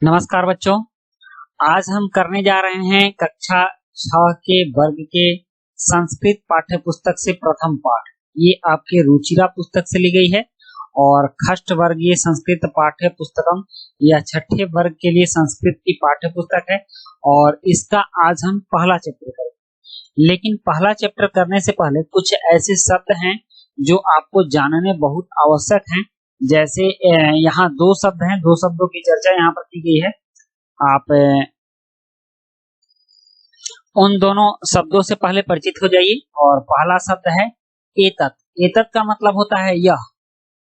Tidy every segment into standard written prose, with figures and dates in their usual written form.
नमस्कार बच्चों। आज हम करने जा रहे हैं कक्षा 6 के वर्ग के संस्कृत पाठ्य पुस्तक से प्रथम पाठ। ये आपके रुचिरा पुस्तक से ली गई है और खष्ट वर्गीय संस्कृत पाठ्य पुस्तकम या छठे वर्ग के लिए संस्कृत की पाठ्य पुस्तक है और इसका आज हम पहला चैप्टर करेंगे। लेकिन पहला चैप्टर करने से पहले कुछ ऐसे शब्द हैं जो आपको जानने बहुत आवश्यक हैं। जैसे यहाँ दो शब्द हैं, दो शब्दों की चर्चा यहाँ पर की गई है। आप उन दोनों शब्दों से पहले परिचित हो जाइए। और पहला शब्द है एतत्। एतत् का मतलब होता है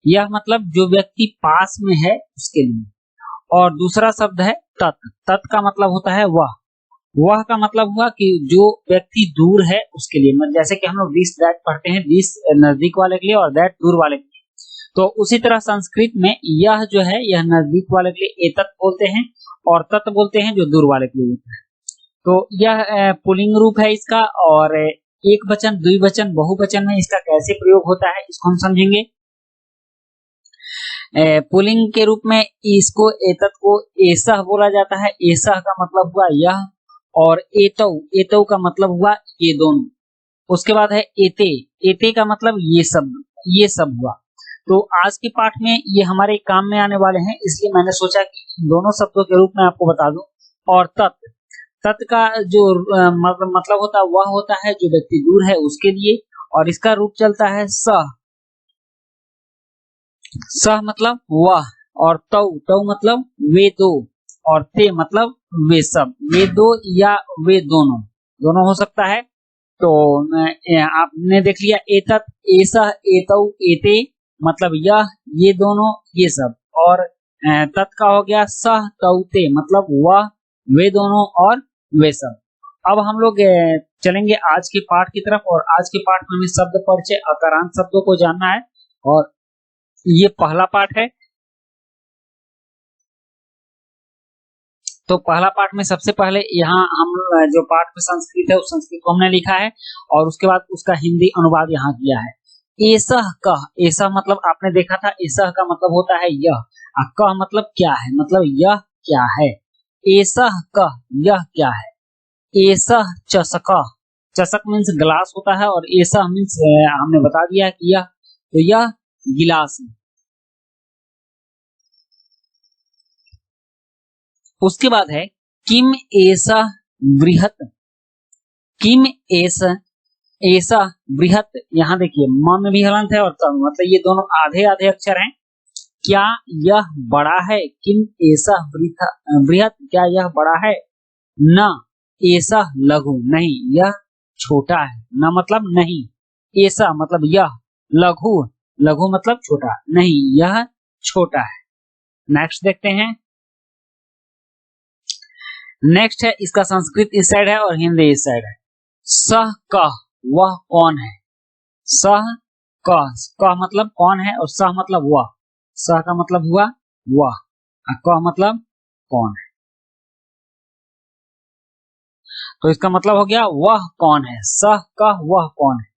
यह मतलब जो व्यक्ति पास में है उसके लिए। और दूसरा शब्द है तत्। तत् का मतलब होता है वह का मतलब हुआ कि जो व्यक्ति दूर है उसके लिए। मतलब जैसे कि हम लोग दिस दैट पढ़ते हैं, दिस नजदीक वाले के लिए और दैट दूर वाले के लिए। तो उसी तरह संस्कृत में यह जो है यह नजदीक वाले के लिए एतत् बोलते हैं और तत् बोलते हैं जो दूर वाले के लिए होता है। तो यह पुल्लिंग रूप है इसका। और एक वचन, द्विवचन, बहुवचन में इसका कैसे प्रयोग होता है इसको हम समझेंगे। पुल्लिंग के रूप में इसको एतत् को एसह बोला जाता है। एसह का मतलब हुआ यह और एतौ, एतौ का मतलब हुआ ये दोनों। उसके बाद है एते। एते का मतलब ये सब हुआ। तो आज के पाठ में ये हमारे काम में आने वाले हैं, इसलिए मैंने सोचा कि इन दोनों शब्दों के रूप में आपको बता दूं। और तत्, तत् का जो मतलब होता है वह होता है जो व्यक्ति दूर है उसके लिए। और इसका रूप चलता है सह। सह मतलब वह। और तौ, तौ मतलब वे दो। और ते मतलब वे सब, वे दो या वे दोनों, दोनों हो सकता है। तो आपने देख लिया एतत्, एसह, एतौ, एते मतलब यह, ये दोनों, ये सब। और तत् का हो गया सह, तौ, ते मतलब वह, वे दोनों और वे सब। अब हम लोग चलेंगे आज के पाठ की तरफ। और आज के पाठ में हमें शब्द परिचय, अकारांत शब्दों को जानना है और ये पहला पाठ है। तो पहला पाठ में सबसे पहले यहाँ हम जो पाठ में संस्कृत है उस संस्कृत को हमने लिखा है और उसके बाद उसका हिंदी अनुवाद यहाँ किया है। एसह कह, एसह मतलब आपने देखा था, एसह का मतलब होता है यह। कह मतलब क्या है, मतलब यह क्या है। एसह कह, यह क्या है। एसह चषक, चषक मीन्स गिलास होता है और एसह मीन्स हमने बता दिया कि यह, तो यह गिलास है। उसके बाद है किम एसा बृहत। किम ऐसा बृहत, यहाँ देखिए म में भी हलंत है और त मतलब ये दोनों आधे आधे अक्षर हैं। क्या यह बड़ा है। किम ऐसा बृहत, क्या यह बड़ा है। न ऐसा लघु, नहीं यह छोटा है। न मतलब नहीं, ऐसा मतलब यह, लघु, लघु मतलब छोटा, नहीं यह छोटा है। नेक्स्ट देखते हैं। नेक्स्ट है इसका संस्कृत इस साइड है और हिंदी इस साइड है। सह कह, वह कौन है। सह कह, कह मतलब कौन है और सह मतलब वह। सह का मतलब हुआ वह और कह मतलब कौन है। तो इसका मतलब हो गया वह कौन है। सह कह, वह कौन है।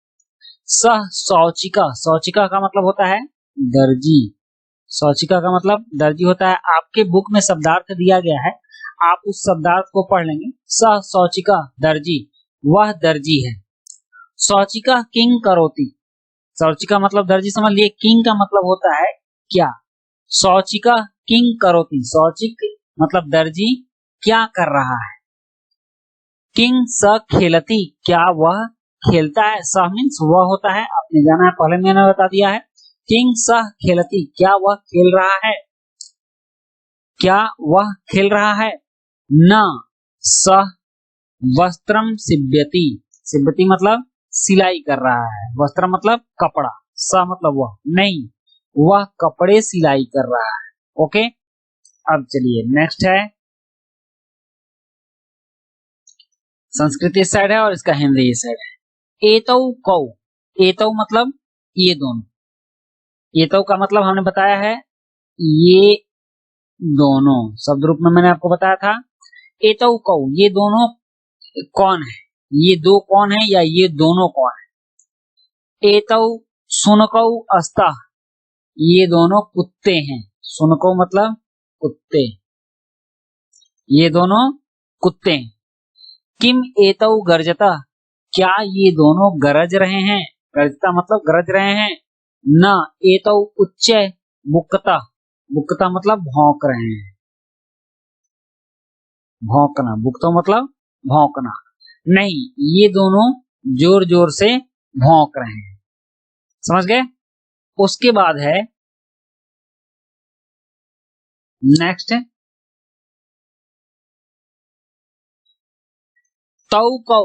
सह शौचिका, शौचिका का मतलब होता है दर्जी। शौचिका का मतलब दर्जी होता है। आपके बुक में शब्दार्थ दिया गया है, आप उस शब्दार्थ को पढ़ लेंगे। सह शौचिका दर्जी, वह दर्जी है। शौचिका किंग करोति, शौचिका मतलब दर्जी समझ लिए। किंग का मतलब होता है क्या। शौचिका किंग करोति, शौचिक मतलब दर्जी क्या कर रहा है। किंग स खेलती, क्या वह खेलता है। सह मीन्स वह होता है, आपने जाना है, पहले मैंने बता दिया है। किंग सह खेलती, क्या वह खेल रहा है। क्या वह खेल रहा है। न सह वस्त्रम सिब्यति, सिब्यति मतलब सिलाई कर रहा है। वस्त्र मतलब कपड़ा, सह मतलब वह, नहीं वह कपड़े सिलाई कर रहा है। ओके, अब चलिए नेक्स्ट है। संस्कृत इस साइड है और इसका हिंदी इस साइड है। एतौ कौ, एतौ मतलब ये दोनों। एतौ का मतलब हमने बताया है ये दोनों, शब्द रूप में मैंने आपको बताया था। एतौ कौ, ये दोनों कौन है। ये दो कौन है या ये दोनों कौन है। एतौ सुनकौ अस्तः, ये दोनों कुत्ते हैं। सुनकौ मतलब कुत्ते। ये दोनों कुत्ते हैं। किम एतौ गर्जता, क्या ये दोनों गरज रहे हैं। गर्जता मतलब गरज रहे हैं। न एतौ उच्च बुकता, बुकता मतलब भौंक रहे हैं। भौंकना, बुकता मतलब भौंकना। नहीं, ये दोनों जोर जोर से भौंक रहे हैं। समझ गए। उसके बाद है नेक्स्ट, तौ कौ,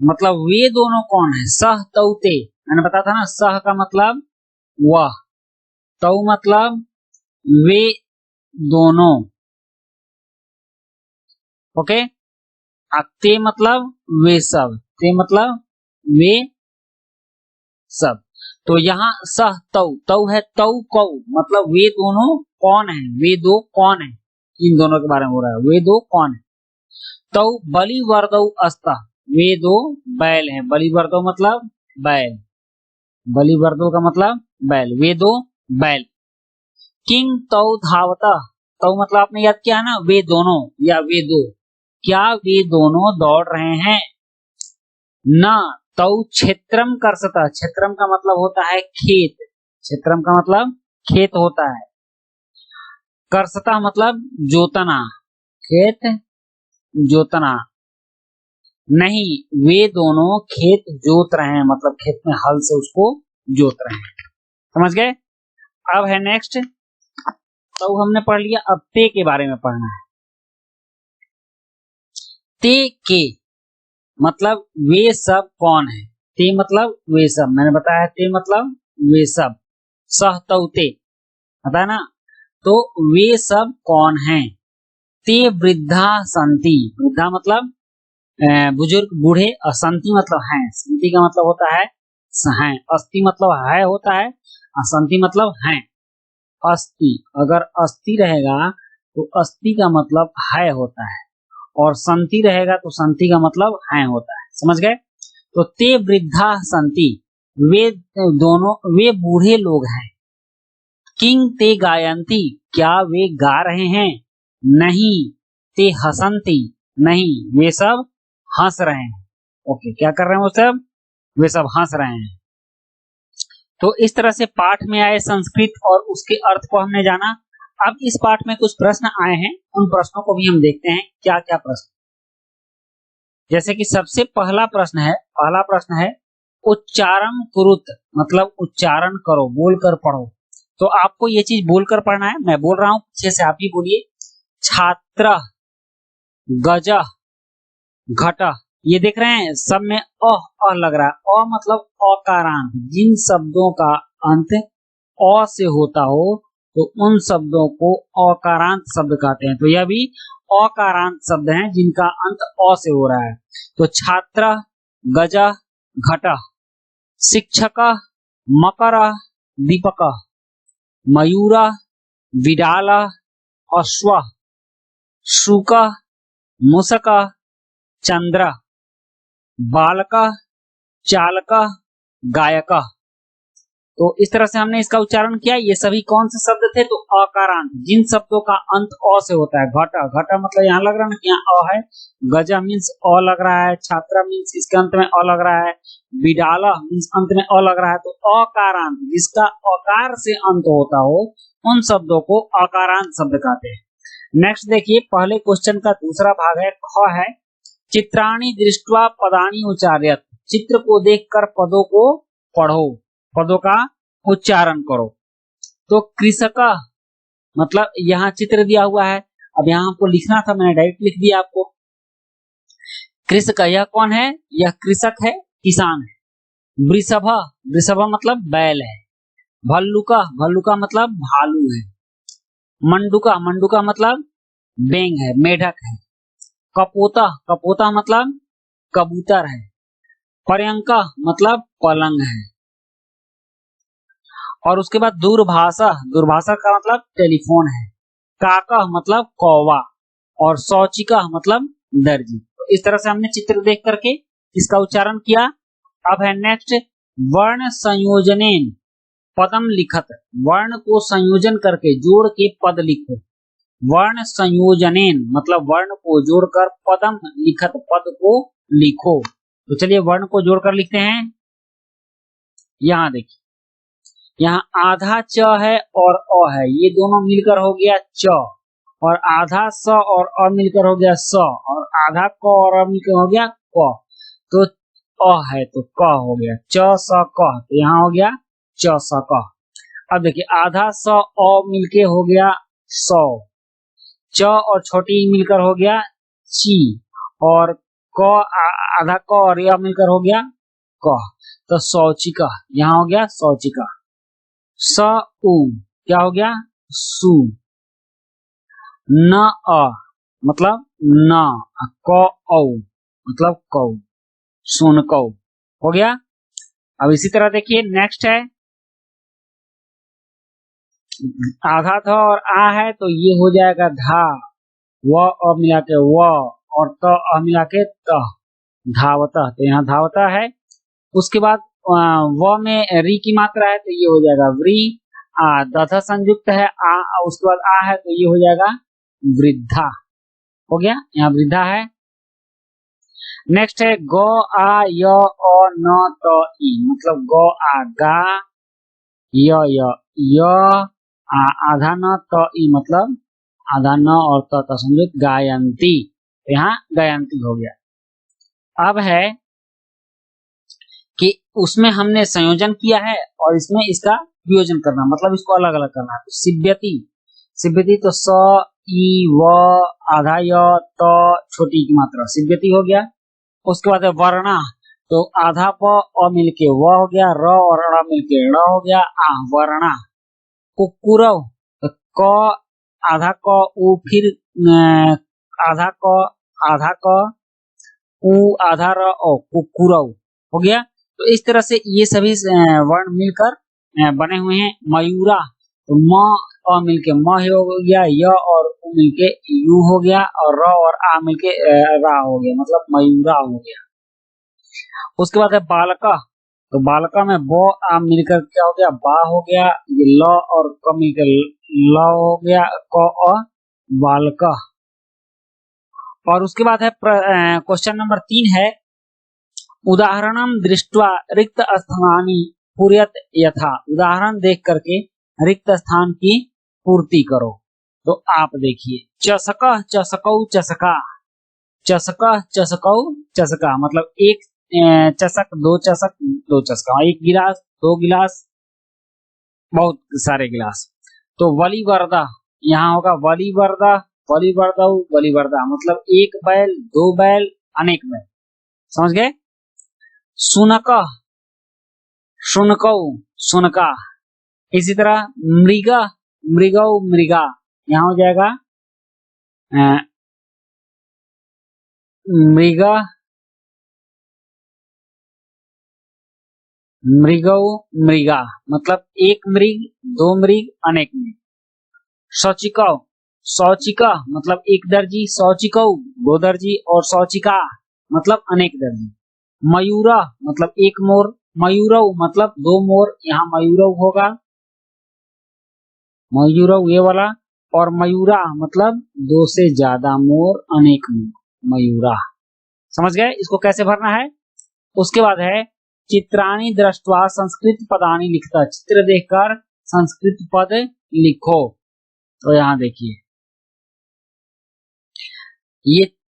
मतलब वे दोनों कौन है। सह तौ ते, मैंने बताया था ना, सह का मतलब वह, तौ मतलब वे दोनों। ओके, ते मतलब वे सब, ते मतलब वे सब। तो यहाँ सह तौ, तौ है तौ कौ, मतलब वे दोनों कौन है, वे दो कौन है, इन दोनों के बारे में हो रहा है, वे दो कौन है। तौ बलिवर्दौ अस्ता, वे दो बैल हैं। बलिवर्दौ मतलब बैल, बलिवर्दौ का मतलब बैल, वे दो बैल। किंग तौ धावता, तौ मतलब आपने याद किया है ना, वे दोनों या वे दो, क्या वे दोनों दौड़ रहे हैं। न तौ क्षेत्रम कर्षता, क्षेत्रम का मतलब होता है खेत, क्षेत्रम का मतलब खेत होता है। कर्षता मतलब जोतना, खेत जोतना। नहीं, वे दोनों खेत जोत रहे हैं, मतलब खेत में हल से उसको जोत रहे हैं। समझ गए। अब है नेक्स्ट, तो हमने पढ़ लिया, अब ते के बारे में पढ़ना है। ते के मतलब वे सब कौन है। ते मतलब वे सब, मैंने बताया ते मतलब वे सब। सह तौ ते पता ना, तो वे सब कौन हैं। ते वृद्धा संति, वृद्धा मतलब बुजुर्ग बूढ़े, असंति मतलब हैं, संति का मतलब होता है हैं, अस्ति मतलब है होता है, असंति मतलब हैं। अस्ति, अगर अस्ति रहेगा तो अस्ति का मतलब है होता है, और संति रहेगा तो संति का मतलब है होता है। समझ गए। तो ते वृद्धा संति, वे दोनों वे बूढ़े लोग हैं। किंग ते गायंती, क्या वे गा रहे हैं। नहीं, ते हसंती, नहीं वे सब हंस रहे हैं। ओके, क्या कर रहे हैं वो सब, वे सब हंस रहे हैं। तो इस तरह से पाठ में आए संस्कृत और उसके अर्थ को हमने जाना। अब इस पाठ में कुछ प्रश्न आए हैं, उन प्रश्नों को भी हम देखते हैं क्या क्या प्रश्न। जैसे कि सबसे पहला प्रश्न है उच्चारण कुरुत, मतलब उच्चारण करो, बोलकर पढ़ो। तो आपको ये चीज बोलकर पढ़ना है, मैं बोल रहा हूं पीछे से आप ही बोलिए। छात्र, गज, घट, ये देख रहे हैं सब में अ लग रहा है। अ मतलब अकारांत, जिन शब्दों का अंत अ से होता हो तो उन शब्दों को अकारांत शब्द कहते हैं। तो यह भी अकारांत शब्द हैं जिनका अंत अ से हो रहा है। तो छात्र, गज, घट, शिक्षक, मकर, दीपक, मयूर, विडाल, अश्व, शुक, मूषक, चंद्र, बालक, चालक, गायक। तो इस तरह से हमने इसका उच्चारण किया। ये सभी कौन से शब्द थे, तो अकारांत, जिन शब्दों का अंत अ से होता है। घटा, घटा मतलब यहाँ लग रहा है ना कि यहाँ अ है। गजा मीन्स अ लग रहा है, छात्रा मीन्स इसके अंत में अ लग रहा है, विडाला मीन्स अंत में अ लग रहा है। तो अकारांत, जिसका अकार से अंत होता हो उन शब्दों को अकारांत शब्द कहते हैं। नेक्स्ट देखिए, पहले क्वेश्चन का दूसरा भाग है, ख है चित्राणि दृष्ट्वा पदानि उच्चार्यत, चित्र को देखकर पदों को पढ़ो, पदों का उच्चारण करो। तो कृषक मतलब यहाँ चित्र दिया हुआ है, अब यहाँ आपको लिखना था, मैंने डायरेक्ट लिख दिया आपको। कृषक, यह कौन है, यह कृषक है, किसान है। वृषभ, वृषभ मतलब बैल है। भल्लुका, भल्लुका मतलब भालू है। मंडुका, मंडुका मतलब बेंग है, मेढक है। कपोता, कपोता मतलब कबूतर है। पर्यंका मतलब पलंग है। और उसके बाद दूरभाषा, दूरभाषा का मतलब टेलीफोन है। काका मतलब कौवा, और शौचिका मतलब दर्जी। तो इस तरह से हमने चित्र देख करके इसका उच्चारण किया। अब है नेक्स्ट, वर्ण संयोजनेन पदम लिखत, वर्ण को संयोजन करके जोड़ के पद लिखो। वर्ण संयोजनेन मतलब वर्ण को जोड़कर पदम लिखत पद को लिखो। तो चलिए वर्ण को जोड़कर लिखते हैं। यहाँ देखिए, यहाँ आधा च है और अ है, ये दोनों मिलकर हो गया च, और आधा स और अ मिलकर हो गया स, और आधा क और अ मिलकर हो गया क। तो अ है तो क हो गया, च स क, तो यहाँ हो गया च स क। अब देखिए आधा स अ मिलके हो गया 100, च और छोटी मिलकर हो गया ची, और क आधा क और यह मिलकर हो गया क, तो शौचिका, यहाँ हो गया शौचिका। स उ क्या हो गया सु, न अ मतलब न, क औ मतलब कौ, सुन कौ हो गया। अब इसी तरह देखिए नेक्स्ट है, आधा था और आ है तो ये हो जाएगा धा, व अ मिला के व, और त अ मिला के त, धावता, तो यहाँ धावता है। उसके बाद व में री की मात्रा है तो ये हो जाएगा व्री, दधा संयुक्त है आ, उसके बाद आ है तो ये हो जाएगा वृद्धा, हो गया, यहाँ वृद्धा है। नेक्स्ट है ग आ य अ न त ई मतलब ग आ गा, य आधा न त ई मतलब आधा न और त संयुक्त गायंती, यहाँ गायंती हो गया। अब है कि उसमें हमने संयोजन किया है और इसमें इसका वियोजन करना, मतलब इसको अलग अलग करना है। तो सिब्यति, सिब्यति तो स ई व आधा य त छोटी की मात्रा सिब्यति हो गया। उसके बाद है वर्णा, तो आधा प अ मिलके व हो गया, र और अ मिलके ड़ हो गया, आ वर्णा। कुकुरव, तो क आधा क उ फिर आधा क उ आधा र ओ कुकुरव हो गया। तो इस तरह से ये सभी वर्ण मिलकर बने हुए हैं। मयूरा, तो म अ मिलके म हो गया, य और उ मिलके यू हो गया, और र और आ मिलके रा हो गया, मतलब मयूरा हो गया। उसके बाद है बालका, तो बालका में ब आ मिलकर क्या हो गया बा हो गया, ये ल और क मिलकर ल हो गया, क अ बालका। और उसके बाद है क्वेश्चन नंबर 3 है, उदाहरणम दृष्ट्वा रिक्त स्थानानि पूर्यत यथा, उदाहरण देख करके रिक्त स्थान की पूर्ति करो। तो आप देखिए, चसक चसकौ चसका, चसक चसकौ चसका मतलब एक चषक, दो चषक, दो चषका, एक गिलास, दो गिलास, बहुत सारे गिलास। तो वलीवर्दा, यहाँ होगा वलीवर्दा, वलीवर्दा, वलीवर्दा मतलब एक बैल, दो बैल, अनेक बैल, समझ गए। सुनक, सुनकौ, सुनका। इसी तरह मृगा, मृगौ, मृगा, यहाँ हो जाएगा मृगा, मृगौ, मृगा मतलब एक मृग, दो मृग, अनेक मृग। शौचिकौ, शौचिका मतलब एक दर्जी, शौचिकौ दो दर्जी, और शौचिका मतलब अनेक दर्जी। मयूरा मतलब एक मोर, मयूरव मतलब दो मोर, यहाँ मयूरव होगा, मयूरव ये वाला, और मयूरा मतलब दो से ज्यादा मोर, अनेक मोर, मयूरा, समझ गए इसको कैसे भरना है। उसके बाद है चित्राणि दृष्ट्वा संस्कृत पदानि लिखता, चित्र देखकर संस्कृत पद लिखो। तो यहाँ देखिए,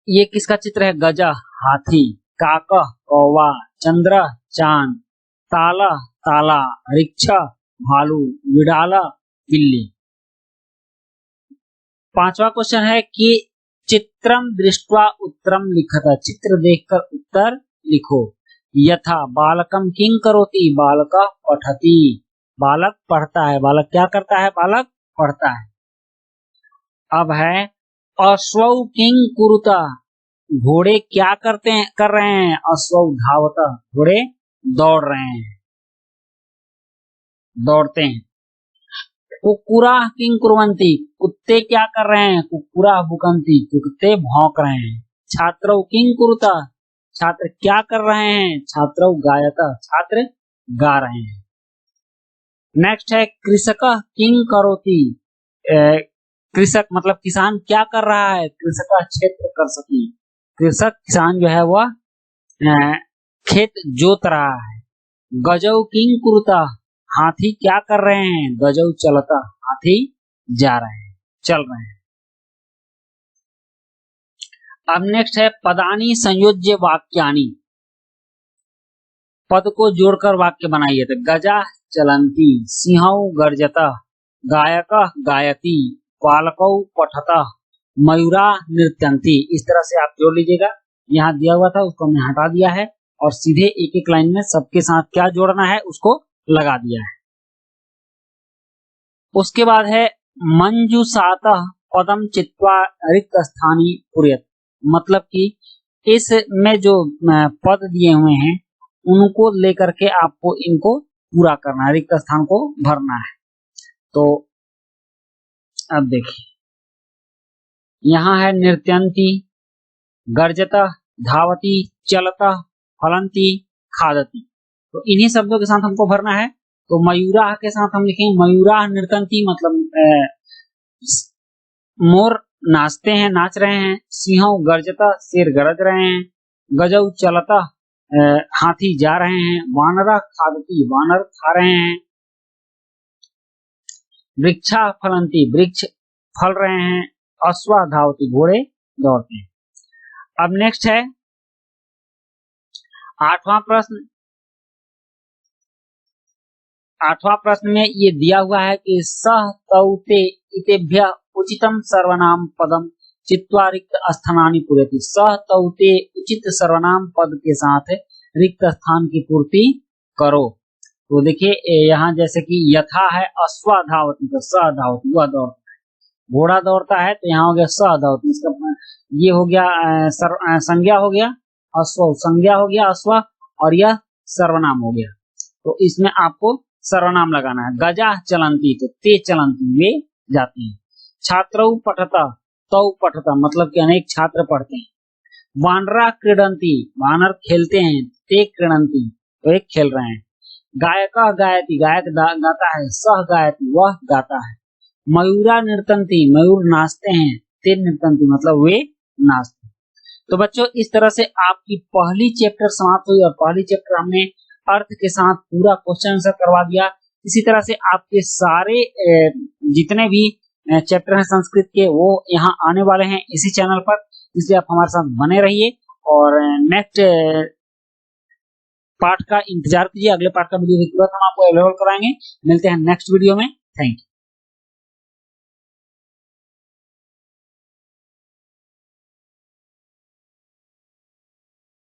ये किसका चित्र है, गजा हाथी, काक कौवा, चंद्र चांद, ताला ताला, रिक्शा भालू, विडाला बिल्ली। पांचवा क्वेश्चन है कि चित्रम दृष्ट्वा उत्तरम लिखता, चित्र देखकर उत्तर लिखो। यथा बालकम किं करोति, बालक पठति, बालक पढ़ता है, बालक क्या करता है, बालक पढ़ता है। अब है अश्वौ किं कुरुता, घोड़े क्या करते हैं, कर रहे हैं, अश्वौ धावता, घोड़े दौड़ रहे हैं, दौड़ते हैं। कुकुरा किं कुर्वन्ति, कुत्ते क्या कर रहे हैं, कुकुरा भुकंती, कुत्ते भौंक रहे हैं। छात्रौ किं कुरुता, छात्र क्या कर रहे हैं, छात्रौ गायता, छात्र गा रहे हैं। नेक्स्ट है कृषक किं करोति, कृषक मतलब किसान क्या कर रहा है, कृषक का क्षेत्र कर सकी, कृषक किसान जो है वह खेत जोत रहा है। गजौ किंग कुरुता, हाथी क्या कर रहे हैं, गजौ चलता, हाथी जा रहे हैं, चल रहे हैं। अब नेक्स्ट है पदानी संयोज्य वाक्यानि, पद को जोड़कर वाक्य बनाइए। तो गजा चलंती, सिंहौ गर्जता, गायकः गायति, बालकौ पठतः, मयूरा नृत्यंती। इस तरह से आप जोड़ लीजिएगा। यहाँ दिया हुआ था उसको हमने हटा दिया है और सीधे एक एक लाइन में सबके साथ क्या जोड़ना है उसको लगा दिया है। उसके बाद है मंजूषातः पदम चित्वा रिक्त स्थानी पूर्यत, मतलब कि इसमें जो पद दिए हुए हैं उनको लेकर के आपको इनको पूरा करना है, रिक्त स्थान को भरना है। तो अब देखिए यहाँ है नृत्यंती, गर्जता, धावती, चलता, फलंती, खादती। तो इन्हीं शब्दों के साथ हमको भरना है। तो मयूरा के साथ हम लिखेंगे मयूरा नृत्यंती, मतलब मोर नाचते हैं, नाच रहे हैं। सिंह गर्जता, शेर गरज रहे हैं। गजौ चलता, हाथी जा रहे हैं। वानरा खादती, वानर खा रहे हैं। वृक्षा फलंती, वृक्ष फल रहे हैं। अश्वा धावती, घोड़े दौड़ते हैं। अब नेक्स्ट है 8वां प्रश्न। 8वां प्रश्न में ये दिया हुआ है कि सह तौते इतेभ्य उचितम सर्वनाम पदम चित्वा रिक्त स्थानानि पूरयति। सह तौते उचित सर्वनाम पद के साथ रिक्त स्थान की पूर्ति करो। तो देखिए यहाँ जैसे कि यथा है अश्वा धावती, तो सह धावती वह दौड़ता है। घोड़ा दौड़ता है तो यहाँ हो गया सह धावती, इसका ये हो गया संज्ञा हो गया, अश्व संज्ञा हो गया अश्व, और यह सर्वनाम हो गया। तो इसमें आपको सर्वनाम लगाना है। गजा चलंती, तो ते चलंती, वे जाते हैं। छात्रौ पठता, तौ पठता, मतलब कि अनेक छात्र पढ़ते हैं। वानरा क्रीडंती, वानर खेलते हैं। ते क्रीडंती, तो एक खेल रहे हैं। गायका गायती, गायक गाता है। सह गायती, वह गाता है। मयूरा नृत्यंती, मयूर नाचते हैं। ते नृत्यंती, मतलब वे नाचते हैं। तो बच्चों इस तरह से आपकी पहली चैप्टर समाप्त हुई और पहली चैप्टर हमने अर्थ के साथ पूरा क्वेश्चन आंसर करवा दिया। इसी तरह से आपके सारे जितने भी चैप्टर हैं संस्कृत के वो यहाँ आने वाले हैं इसी चैनल पर, इसलिए आप हमारे साथ बने रहिए और नेक्स्ट पार्ट का इंतजार कीजिए। अगले पार्ट का वीडियो तुरंत हम आपको अवेलेबल कराएंगे। मिलते हैं नेक्स्ट वीडियो में। Thank you.